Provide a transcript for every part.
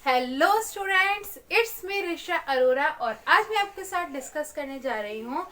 Hello students, it's me Risha Arora और आज मैं आपके साथ डिस्कस करने जा रही हूँ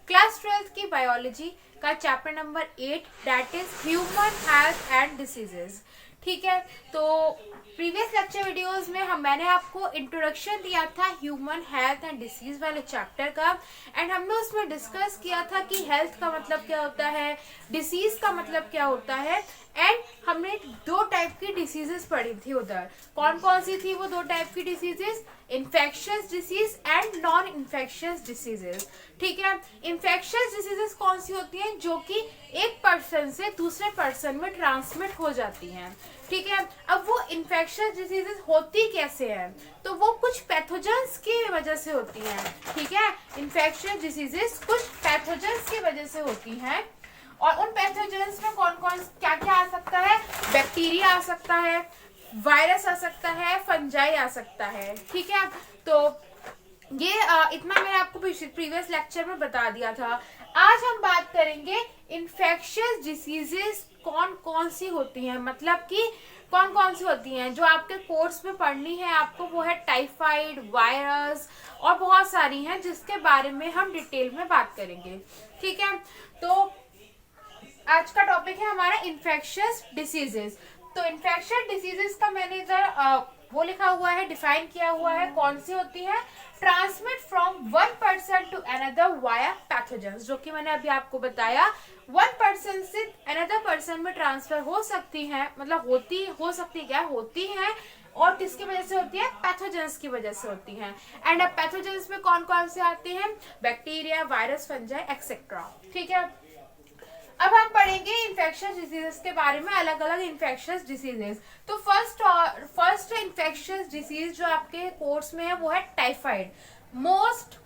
क्लास 12th की बायोलॉजी का chapter number 8 that is human health and diseases. ठीक है, तो प्रीवियस लेक्चर वीडियोस में मैंने आपको इंट्रोडक्शन दिया था ह्यूमन हेल्थ एंड डिसीज वाले चैप्टर का एंड हमने उसमें डिस्कस किया था कि हेल्थ का मतलब क्या होता है, डिसीज का मतलब क्या होता है एंड हमने दो टाइप की डिसीजेस पढ़ी थी उधर। कौन कौन सी थी वो दो टाइप की diseases? Infectious disease and non infectious diseases. ठीक है, इन्फेक्शियस डिसीजेस कौन सी होती हैं? जो कि एक पर्सन से दूसरे पर्सन में ट्रांसमिट हो जाती हैं। ठीक है, अब वो इन्फेक्शियस डिसीजेस होती कैसे हैं? तो वो कुछ पैथोजेंस की वजह से होती हैं। ठीक है, इन्फेक्शियस डिसीजेस कुछ पैथोजेंस की वजह से होती हैं और उन पैथोजेंस में कौन कौन क्या क्या आ सकता है? बैक्टीरिया आ सकता है, वायरस आ सकता है, फंजाई आ सकता है। ठीक है, तो ये इतना मैंने आपको प्रीवियस लेक्चर में बता दिया था। आज हम बात करेंगे इन्फेक्शियस डिसीजेस कौन कौन सी होती हैं, मतलब कि कौन कौन सी होती हैं जो आपके कोर्स में पढ़नी है आपको। वो है टाइफाइड, वायरस और बहुत सारी हैं जिसके बारे में हम डिटेल में बात करेंगे। ठीक है, तो आज का टॉपिक है हमारा इन्फेक्शियस डिसीजेस। तो इन्फेक्शियस डिसीजेस का मैंने इधर वो लिखा हुआ है, डिफाइन किया हुआ है कौन सी होती है। Transmit from one person to another via pathogens, जो कि मैंने अभी आपको बताया। वन पर्सन से अनदर पर्सन में ट्रांसफर हो सकती है, मतलब होती है और किसकी वजह से होती है? पैथोजेंस की वजह से होती हैं। एंड अब पैथोजेंस में कौन कौन से आते हैं? Bacteria, virus, fungi etcetera. ठीक है, अब हम पढ़ेंगे इन्फेक्शियस डिसीजेस के बारे में, अलग अलग इन्फेक्शियस डिसीजेस। तो फर्स्ट इन्फेक्शियस डिसीज जो आपके कोर्स में है वो है टाइफाइड। मोस्ट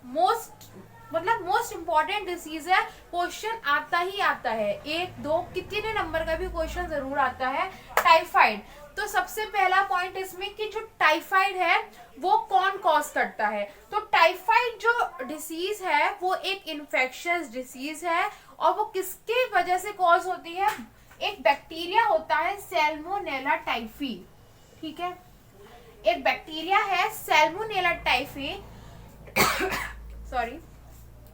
इंपॉर्टेंट डिसीज है, क्वेश्चन आता ही आता है, एक दो कितने नंबर का भी क्वेश्चन जरूर आता है टाइफाइड। तो सबसे पहला पॉइंट इसमें कि जो टाइफाइड है वो कौन कॉज करता है। तो टाइफाइड जो डिसीज है वो एक इन्फेक्शियस डिसीज है और वो किसके वजह से कॉज होती है? एक बैक्टीरिया होता है सैल्मोनेला टाइफी। ठीक है, एक बैक्टीरिया है सैल्मोनेला टाइफी सॉरी,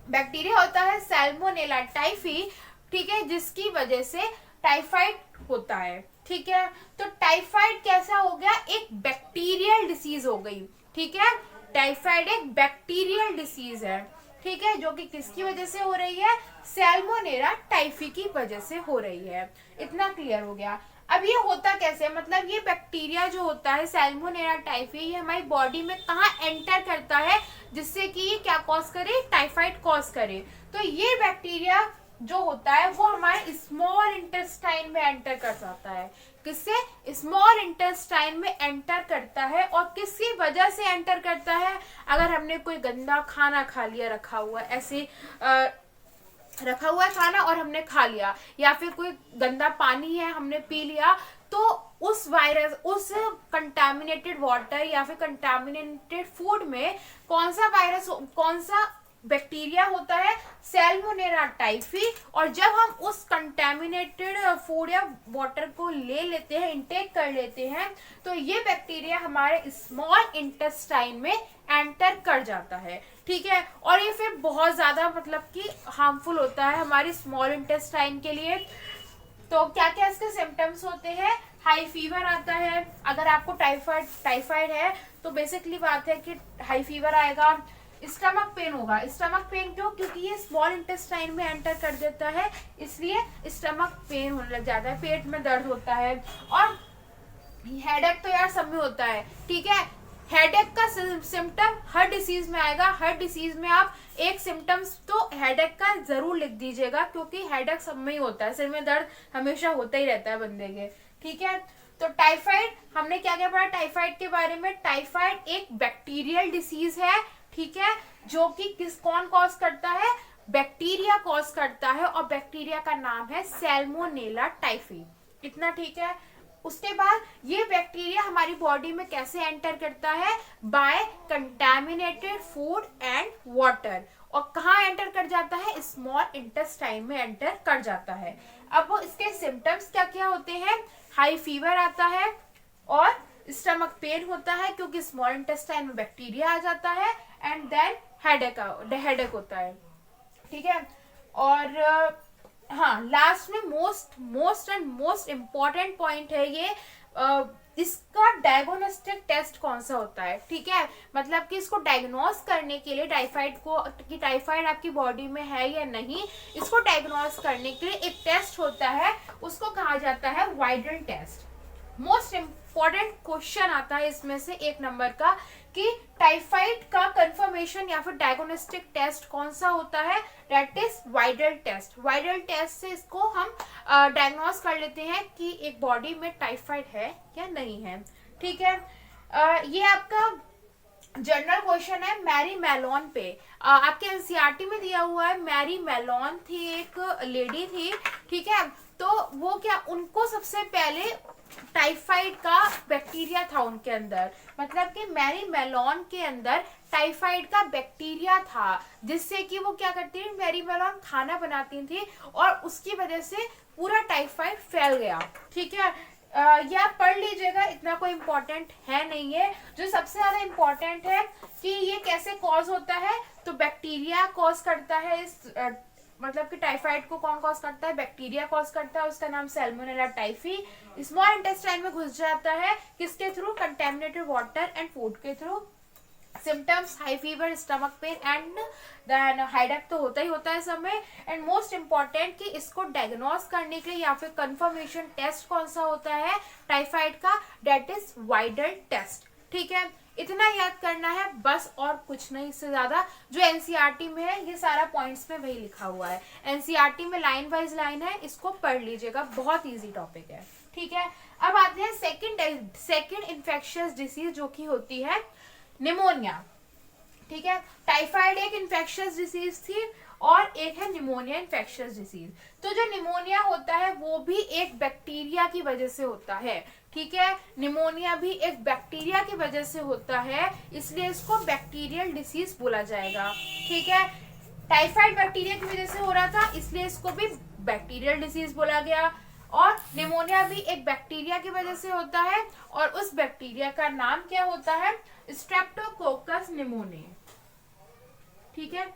बैक्टीरिया होता है सैल्मोनेला टाइफी। ठीक है, जिसकी वजह से टाइफाइड होता है। ठीक है, तो टाइफाइड कैसा हो गया? एक बैक्टीरियल डिसीज हो गई। ठीक है, टाइफाइड एक बैक्टीरियल डिसीज है। ठीक है, जो कि किसकी वजह से हो रही है? सैल्मोनेला टाइफी की वजह से हो रही है। इतना क्लियर हो गया। अब ये होता कैसे, मतलब ये बैक्टीरिया जो होता है सैल्मोनेला टाइफी, ये हमारी बॉडी में कहाँ एंटर करता है जिससे कि ये क्या कॉज करे? टाइफाइड कॉज करे। तो ये बैक्टीरिया जो होता है वो हमारे स्मॉल इंटेस्टाइन में एंटर कर जाता है। किससे? स्मॉल इंटेस्टाइन में एंटर करता है। और किसकी वजह से एंटर करता है? अगर हमने कोई गंदा खाना खा लिया, रखा हुआ ऐसे रखा हुआ है खाना और हमने खा लिया, या फिर कोई गंदा पानी है हमने पी लिया, तो उस वायरस, उस कंटामिनेटेड वाटर या फिर कंटामिनेटेड फूड में कौन सा वायरस, कौन सा बैक्टीरिया होता है? Salmonella typhi. और जब हम उस कंटामिनेटेड फूड या वाटर को ले लेते हैं, इंटेक कर लेते हैं, तो ये बैक्टीरिया हमारे स्मॉल इंटेस्टाइन में एंटर कर जाता है। ठीक है, और ये फिर बहुत ज्यादा मतलब कि हार्मफुल होता है हमारी स्मॉल इंटेस्टाइन के लिए। तो क्या क्या इसके सिम्टम्स होते हैं? हाई फीवर आता है। अगर आपको टाइफाइड है तो बेसिकली बात है कि हाई फीवर आएगा। स्टमक पेन होगा। स्टमक पेन क्यों? क्योंकि ये स्मॉल इंटेस्टाइन में एंटर कर देता है, इसलिए स्टमक पेन होने लग जाता है, पेट में दर्द होता है। और हेडेक तो यार सब में होता है। ठीक है, हेडेक का सिम्टम हर डिसीज में आएगा। हर डिसीज में आप एक सिम्टम्स तो हेडेक का जरूर लिख दीजिएगा, क्योंकि हेडेक सब में ही होता है, सिर में दर्द हमेशा होता ही रहता है बंदे के। ठीक है, तो टाइफाइड हमने क्या क्या पढ़ा टाइफाइड के बारे में? टाइफाइड एक बैक्टीरियल डिसीज है। ठीक है, जो कि कौन कॉज करता है? बैक्टीरिया कॉज करता है और बैक्टीरिया का नाम है सैल्मोनेला टाइफी। इतना ठीक है। उसके बाद ये बैक्टीरिया हमारी बॉडी में कैसे एंटर करता है? By contaminated food and water. और कहाँ एंटर कर जाता है? स्मॉल इंटेस्टाइन में एंटर कर जाता है। अब वो इसके सिम्टम्स क्या क्या होते हैं? हाई फीवर आता है और स्टमक पेन होता है क्योंकि स्मॉल इंटेस्टाइन में बैक्टीरिया आ जाता है, एंड देन हेडेक होता है, ठीक है। और हाँ, लास्ट में मोस्ट इम्पॉर्टेंट पॉइंट है ये, इसका डायग्नोस्टिक टेस्ट कौन सा होता है, ठीक है। मतलब कि इसको डायग्नोस करने के लिए टाइफाइड को, कि टाइफाइड आपकी बॉडी में है या नहीं, इसको डायग्नोस करने के लिए एक टेस्ट होता है, उसको कहा जाता है Widal test. Most important question आता है इसमें से 1 नंबर का, कि टाइफाइड का कंफर्मेशन या फिर डायग्नोस्टिक टेस्ट कौन सा होता है, that is Widal test. Widal test से इसको हम डायग्नोस कर लेते हैं कि एक बॉडी में टाइफाइड है या नहीं है, ठीक है। ये आपका जनरल क्वेश्चन है मैरी मेलोन पे। आपके एनसीईआरटी में दिया हुआ है, मैरी मेलोन थी, एक लेडी थी, ठीक है। तो वो क्या, उनको सबसे पहले टाइफाइड का बैक्टीरिया था उनके अंदर, मतलब कि मैरी मेलोन के अंदर टाइफाइड का बैक्टीरिया था, जिससे कि वो क्या करती थी, मैरी मेलोन खाना बनाती थी और उसकी वजह से पूरा टाइफाइड फैल गया, ठीक है। या पढ़ लीजिएगा, इतना कोई इम्पोर्टेंट है नहीं है। जो सबसे ज्यादा इम्पोर्टेंट है कि ये कैसे कॉज होता है, तो बैक्टीरिया कॉज करता है इस मतलब कि टाइफाइड को कौन कॉज करता है, बैक्टीरिया कॉज करता है, उसका नाम सैल्मोनेला टाइफी। स्मॉल इंटेस्टाइन में घुस जाता है, किसके through, contaminated water and food के through. Symptoms high fever, stomach pain and then headache तो होता ही होता है सब में। एंड मोस्ट इम्पॉर्टेंट कि इसको डायग्नोस करने के लिए या फिर कंफर्मेशन टेस्ट कौन सा होता है टाइफाइड का, दैट इज वाइडल टेस्ट, ठीक है। इतना याद करना है बस, और कुछ नहीं इससे ज्यादा। जो एनसीईआरटी में है ये सारा पॉइंट्स में वही लिखा हुआ है, एनसीईआरटी में लाइन वाइज लाइन है, इसको पढ़ लीजिएगा, बहुत इजी टॉपिक है, ठीक है। अब आते हैं सेकंड इन्फेक्शियस डिसीज, जो की होती है निमोनिया, ठीक है। टाइफाइड एक इन्फेक्शियस डिसीज थी और एक है निमोनिया इन्फेक्शियस डिसीज। तो जो निमोनिया होता है वो भी एक बैक्टीरिया की वजह से होता है, ठीक है। निमोनिया भी एक बैक्टीरिया की वजह से होता है, इसलिए इसको बैक्टीरियल डिसीज बोला जाएगा, ठीक है। टाइफाइड बैक्टीरिया की वजह से हो रहा था, इसलिए इसको भी बैक्टीरियल डिसीज बोला गया। और निमोनिया भी एक बैक्टीरिया की वजह से होता है, और उस बैक्टीरिया का नाम क्या होता है, स्ट्रेप्टोकोकस निमोनिया, ठीक है।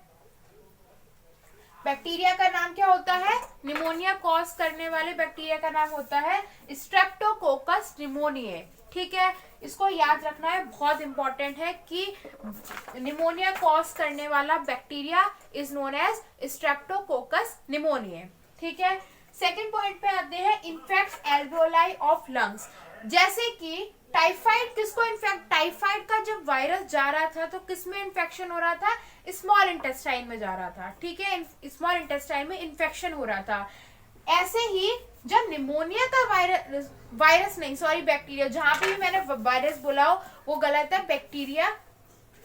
बैक्टीरिया का नाम क्या होता है, निमोनिया कॉज करने वाले बैक्टीरिया का नाम होता है स्ट्रेप्टोकोकस निमोनिया, ठीक है। इसको याद रखना है, बहुत इंपॉर्टेंट है कि निमोनिया कॉज करने वाला bacteria is known as streptococcus pneumonia, ठीक है। सेकेंड पॉइंट पे आते हैं, इन्फेक्ट्स एल्वेओलाई ऑफ लंग्स। जैसे कि टाइफाइड किसको इन्फेक्ट, टाइफाइड का जब वायरस जा रहा था तो किस में इन्फेक्शन हो रहा था, स्मॉल इंटेस्टाइन में जा रहा था, ठीक है। स्मॉल इंटेस्टाइन में इन्फेक्शन हो रहा था। ऐसे ही जब निमोनिया का वायरस नहीं, सॉरी बैक्टीरिया, जहां पे भी मैंने वायरस बोला हो वो गलत है, बैक्टीरिया,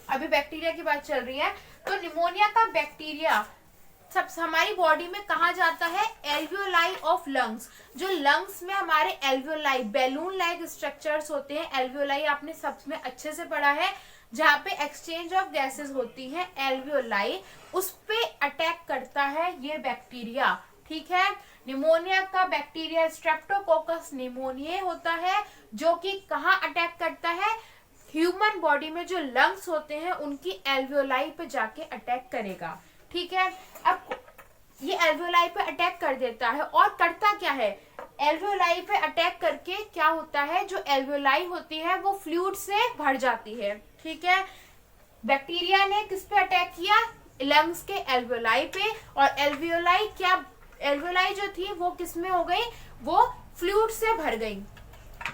अभी बैक्टीरिया की बात चल रही है। तो निमोनिया का बैक्टीरिया सब हमारी बॉडी में कहा जाता है एल्वियोलाई ऑफ लंग्स। जो लंग्स में हमारे एल्वियोलाई, बैलून लाइक स्ट्रक्चर्स होते हैं, एल्वियोलाई आपने सब में अच्छे से पढ़ा है, जहाँ पे एक्सचेंज ऑफ गैसेस होती हैं, एल्वियोलाई, उस पे अटैक करता है ये बैक्टीरिया, ठीक है। निमोनिया का बैक्टीरिया स्ट्रेप्टोकोकस निमोनिया होता है, जो कि कहाँ अटैक करता है, ह्यूमन बॉडी में जो लंग्स होते हैं उनकी एल्वियोलाई पे जाके अटैक करेगा, ठीक है। अब ये एल्वियोलाई पे अटैक कर देता है, और करता क्या है, एल्वियोलाई पे अटैक करके क्या होता है, जो एल्वियोलाई होती है वो फ्लूइड से भर जाती है, ठीक है। बैक्टीरिया ने किस पे अटैक किया, लंग्स के एल्वियोलाई पे, और एल्वियोलाई जो थी वो किस में हो गई, वो फ्लूइड से भर गई।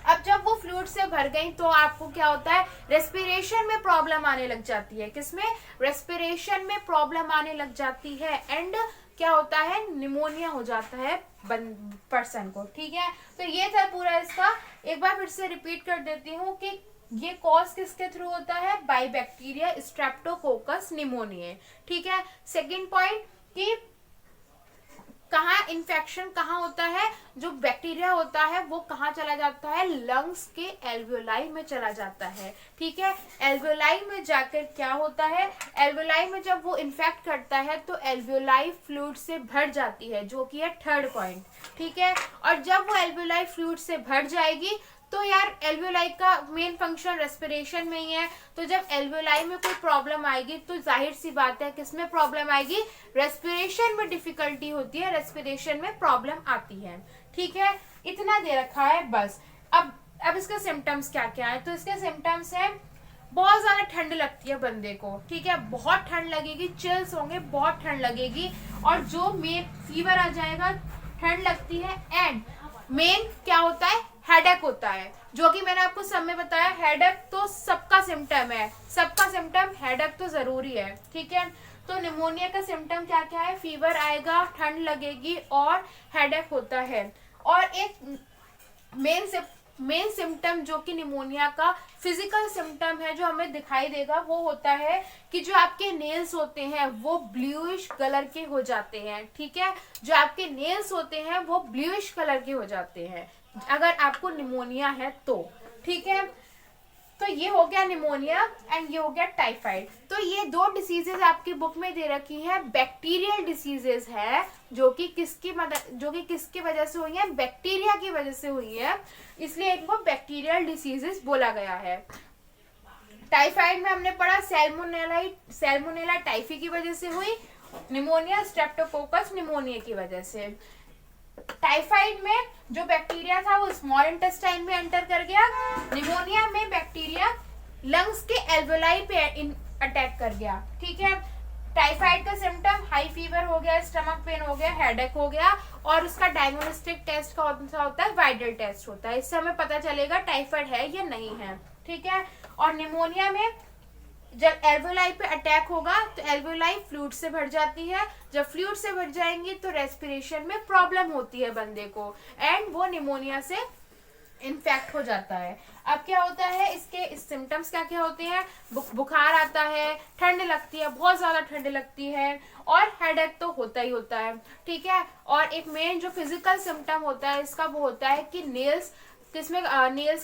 अब जब वो फ्लूइड से भर गई तो आपको क्या होता है, रेस्पिरेशन में प्रॉब्लम आने लग जाती है, किसमें, रेस्पिरेशन में प्रॉब्लम आने लग जाती है, एंड क्या होता है, निमोनिया हो जाता है पर्सन को, ठीक है। तो ये था पूरा इसका, एक बार फिर से रिपीट कर देती हूँ कि ये कॉज किसके थ्रू होता है, बाय बैक्टीरिया स्ट्रेप्टोकोकस निमोनिया, ठीक है। सेकेंड पॉइंट कि कहाँ इन्फेक्शन कहाँ होता है, जो बैक्टीरिया होता है वो कहाँ चला जाता है, लंग्स के एल्वियोलाई में चला जाता है, ठीक है। एल्वियोलाई में जाकर क्या होता है, एल्वियोलाई में जब वो इन्फेक्ट करता है तो एल्वियोलाई फ्लूइड से भर जाती है, जो कि है थर्ड पॉइंट, ठीक है। और जब वो एल्वियोलाई फ्लूइड से भर जाएगी तो यार एल्वियोलाई का मेन फंक्शन रेस्पिरेशन में ही है, तो जब एल्वियोलाई में कोई प्रॉब्लम आएगी तो जाहिर सी बात है किसमें प्रॉब्लम आएगी, रेस्पिरेशन में डिफिकल्टी होती है, रेस्पिरेशन में प्रॉब्लम आती है। ठीक है, इतना दे रखा है बस। अब इसके सिम्टम्स क्या क्या है, तो इसके सिम्टम्स है बहुत ज्यादा ठंड लगती है बंदे को, ठीक है, बहुत ठंड लगेगी, चिल्स होंगे, बहुत ठंड लगेगी, और जो मेन फीवर आ जाएगा, ठंड लगती है, एंड मेन क्या होता है, हेडेक होता है, जो कि मैंने आपको सब में बताया, हेडेक तो सबका सिम्टम है, सबका सिम्टम हेडेक तो जरूरी है। ठीक है, तो निमोनिया का सिम्टम क्या क्या है, फीवर आएगा, ठंड लगेगी और हेडेक होता है। और एक मेन सिम्टम जो कि निमोनिया का फिजिकल सिम्टम है जो हमें दिखाई देगा, वो होता है कि जो आपके नेल्स होते हैं वो ब्लूइश कलर के हो जाते हैं। ठीक है, जो आपके नेल्स होते हैं वो ब्लूइश कलर के हो जाते हैं अगर आपको निमोनिया है तो। ठीक है, तो ये हो गया निमोनिया एंड ये हो गया टाइफाइड। तो ये दो डिसीजेज आपकी बुक में दे रखी है, बैक्टीरियल डिसीजेज है जो कि किसकी वजह से हुई है, बैक्टीरिया की वजह से हुई है, इसलिए इनको बैक्टीरियल डिसीजेज बोला गया है। टाइफाइड में हमने पढ़ा सैल्मोनेला टाइफी की वजह से हुई, निमोनिया स्ट्रेप्टोकोकस निमोनिया की वजह से। टाइफाइड में जो बैक्टीरिया था वो स्मॉल इंटेस्टाइन में एंटर कर गया, निमोनिया में बैक्टीरिया लंग्स के एल्वेओलाई पे अटैक कर गया। ठीक है, टाइफाइड का सिम्टम हाई फीवर हो गया, स्टमक पेन हो गया, हेडेक हो गया, और उसका डायग्नोस्टिक टेस्ट कौन सा होता है, वाइडल टेस्ट होता है, इससे हमें पता चलेगा टाइफाइड है या नहीं है। ठीक है, और निमोनिया में जब एल्वेओलाई पे अटैक होगा तो एल्वेओलाई फ्लूइड से भर जाती है, जब फ्लूइड से भर जाएंगी तो रेस्पिरेशन में प्रॉब्लम होती है बंदे को, एंड वो निमोनिया से इन्फेक्ट हो जाता है। अब क्या होता है, इसके सिम्टम्स क्या क्या होते हैं, बुखार आता है, ठंड लगती है, बहुत ज्यादा ठंड लगती है, और हेडेक तो होता ही होता है। ठीक है, और एक मेन जो फिजिकल सिम्टम होता है इसका वो होता है कि नेल्स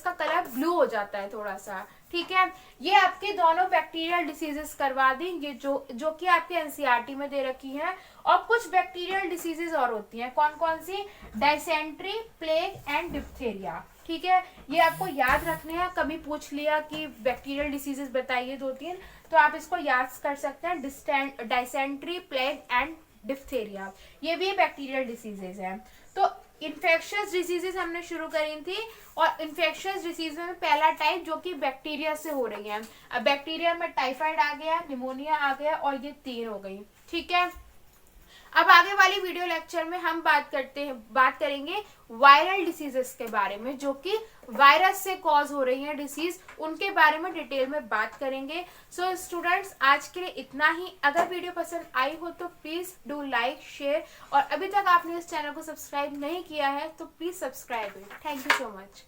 का कलर ब्लू हो जाता है थोड़ा सा। ठीक है, ये आपके दोनों बैक्टीरियल डिसीजेस करवा देंगे जो कि आपके एनसीईआरटी में दे रखी है। और कुछ बैक्टीरियल डिसीजेस और होती हैं, कौन कौन सी, डायसेंट्री, प्लेग एंड डिप्थेरिया। ठीक है, ये आपको याद रखने हैं, कभी पूछ लिया कि बैक्टीरियल डिसीजेस बताइए 2-3, तो आप इसको याद कर सकते हैं, डायसेंट्री, प्लेग एंड डिप्थेरिया, ये भी बैक्टीरियल डिसीजेस हैं। तो इन्फेक्शियस डिसीजेस हमने शुरू करी थी, और इन्फेक्शियस डिसीज में पहला टाइप जो कि बैक्टीरिया से हो रही है। अब बैक्टीरिया में टाइफाइड आ गया, निमोनिया आ गया, और ये 3 हो गई। ठीक है, अब आगे वाली वीडियो लेक्चर में हम बात करेंगे वायरल डिसीजेस के बारे में, जो कि वायरस से कॉज हो रही है डिसीज, उनके बारे में डिटेल में बात करेंगे। सो स्टूडेंट्स, आज के लिए इतना ही। अगर वीडियो पसंद आई हो तो प्लीज डू लाइक, शेयर, और अभी तक आपने इस चैनल को सब्सक्राइब नहीं किया है तो please subscribe it. Thank you so much.